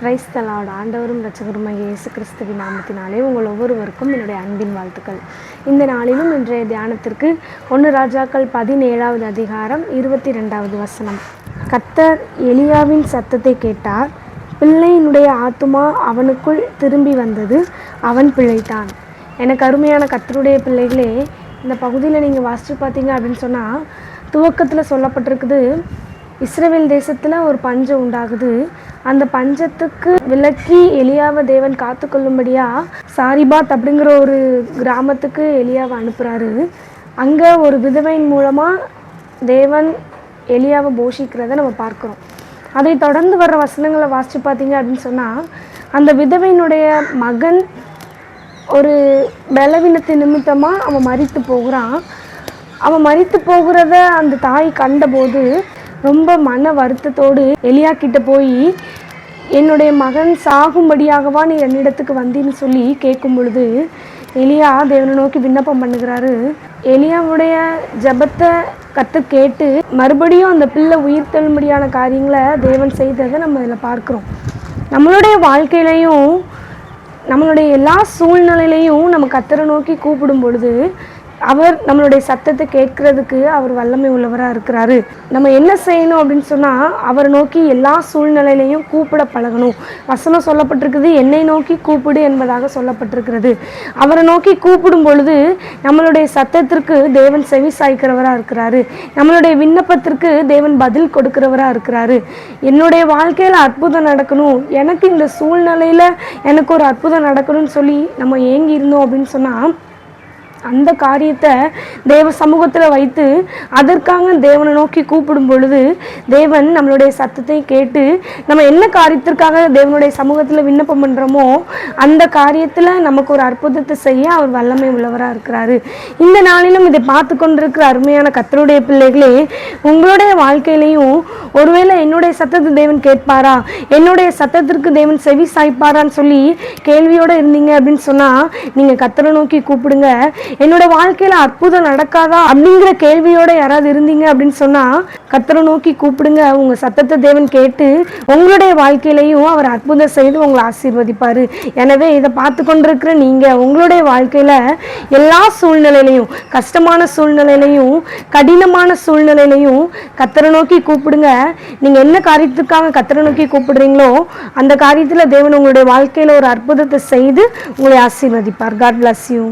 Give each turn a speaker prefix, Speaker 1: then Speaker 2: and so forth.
Speaker 1: Praise the Lord. ஆண்டவரும் இரட்சகருமாகிய இயேசு கிறிஸ்துவின் நாமத்தினாலே உங்கள் ஒவ்வொருவருக்கும் என்னுடைய அன்பின் வாழ்த்துக்கள். இந்த நாளிலும் இன்றைய தியானத்திற்கு 1 ராஜாக்கள் 17வது அதிகாரம் 22வது வசனம். கர்த்தர் எலியாவின் சத்தத்தை கேட்டார், பிள்ளையினுடைய ஆத்துமா அவனுக்குள் திரும்பி வந்தது, அவன் பிழைத்தான். எனக்கு அருமையான கர்த்தருடைய பிள்ளைகளே, இந்த பகுதியில் நீங்கள் வாசித்து பார்த்தீங்க அப்படின்னு சொன்னால், துவக்கத்தில் சொல்லப்பட்டிருக்குது, இஸ்ரவேல் தேசத்தில் ஒரு பஞ்சம் உண்டாகுது. அந்த பஞ்சத்துக்கு விலக்கி எலியாவை தேவன் காத்து கொள்ளும்படியாக சாரிபாத் அப்படிங்கிற ஒரு கிராமத்துக்கு எலியாவை அனுப்புகிறாரு. அங்கே ஒரு விதவையின் மூலமாக தேவன் எலியாவை போஷிக்கிறத நம்ம பார்க்குறோம். அதை தொடர்ந்து வர்ற வசனங்களை வாசித்து பார்த்தீங்க அப்படின்னு சொன்னால், அந்த விதவையினுடைய மகன் ஒரு பலவீனத்தின் நிமித்தமாக அவன் மரித்து போகிறான். அவன் மரித்து போகிறத அந்த தாய் கண்டபோது ரொம்ப மன வருத்தத்தோடு எலியா கிட்ட போய், என்னுடைய மகன் சாகும்படியாகவா நீ என்னிடத்துக்கு வந்தின்னு சொல்லி கேட்கும் பொழுது எலியா தேவனை நோக்கி விண்ணப்பம் பண்ணுகிறாரு. எலியாவுடைய ஜபத்தை கர்த்தர் கேட்டு மறுபடியும் அந்த பிள்ளை உயிர் தெழும்படியான காரியங்களை தேவன் செய்ததை நம்ம இதில் பார்க்குறோம். நம்மளுடைய வாழ்க்கையிலையும் நம்மளுடைய எல்லா சூழ்நிலையிலையும் நம்ம கர்த்தரை நோக்கி கூப்பிடும் பொழுது அவர் நம்மளுடைய சத்தத்தை கேட்கறதுக்கு அவர் வல்லமை உள்ளவராக இருக்கிறாரு. நம்ம என்ன செய்யணும் அப்படின்னு சொன்னால், அவரை நோக்கி எல்லா சூழ்நிலையிலையும் கூப்பிட பழகணும். வசனம் சொல்லப்பட்டிருக்குது, என்னை நோக்கி கூப்பிடு என்பதாக சொல்லப்பட்டிருக்கிறது. அவரை நோக்கி கூப்பிடும் பொழுது நம்மளுடைய சத்தத்திற்கு தேவன் செவி சாய்க்கிறவராக இருக்கிறாரு. நம்மளுடைய விண்ணப்பத்திற்கு தேவன் பதில் கொடுக்கிறவராக இருக்கிறாரு. என்னுடைய வாழ்க்கையில் அற்புதம் நடக்கணும், எனக்கு இந்த சூழ்நிலையில் எனக்கு ஒரு அற்புதம் நடக்கணும்னு சொல்லி நம்ம ஏங்கி இருந்தோம் அப்படின்னு சொன்னால், அந்த காரியத்தை தேவ சமூகத்தில் வைத்து அதற்காக தேவனை நோக்கி கூப்பிடும் பொழுது தேவன் நம்மளுடைய சத்தத்தை கேட்டு நம்ம என்ன காரியத்திற்காக தேவனுடைய சமூகத்தில் விண்ணப்பம் பண்ணுறோமோ அந்த காரியத்தில் நமக்கு ஒரு அற்புதத்தை செய்ய அவர் வல்லமை உள்ளவராக இருக்கிறாரு. இந்த நாளிலும் இதை பார்த்து கொண்டிருக்கிற அருமையான கர்த்தருடைய பிள்ளைகளே, உங்களுடைய வாழ்க்கையிலையும் ஒருவேளை என்னுடைய சத்தத்தை தேவன் கேட்பாரா, என்னுடைய சத்தத்திற்கு தேவன் செவி சாய்ப்பாரான்னு சொல்லி கேள்வியோடு இருந்தீங்க அப்படின்னு சொன்னால், நீங்கள் கர்த்தரை நோக்கி கூப்பிடுங்க. என்னோட வாழ்க்கையில் அற்புதம் நடக்காதா அப்படிங்கிற கேள்வியோட யாராவது இருந்தீங்க அப்படின்னு சொன்னால், கர்த்தரை நோக்கி கூப்பிடுங்க. உங்கள் சத்தத்தை தேவன் கேட்டு உங்களுடைய வாழ்க்கையிலையும் அவர் அற்புதம் செய்து உங்களை ஆசீர்வதிப்பார். எனவே இதை பார்த்து கொண்டிருக்கிற நீங்கள் உங்களுடைய வாழ்க்கையில் எல்லா சூழ்நிலையிலையும், கஷ்டமான சூழ்நிலையிலையும் கடினமான சூழ்நிலையிலையும் கர்த்தரை நோக்கி கூப்பிடுங்க. நீங்கள் என்ன காரியத்துக்காக கர்த்தரை நோக்கி கூப்பிடுறீங்களோ அந்த காரியத்தில் தேவன் உங்களுடைய வாழ்க்கையில் ஒரு அற்புதத்தை செய்து உங்களை ஆசீர்வதிப்பார். God bless you.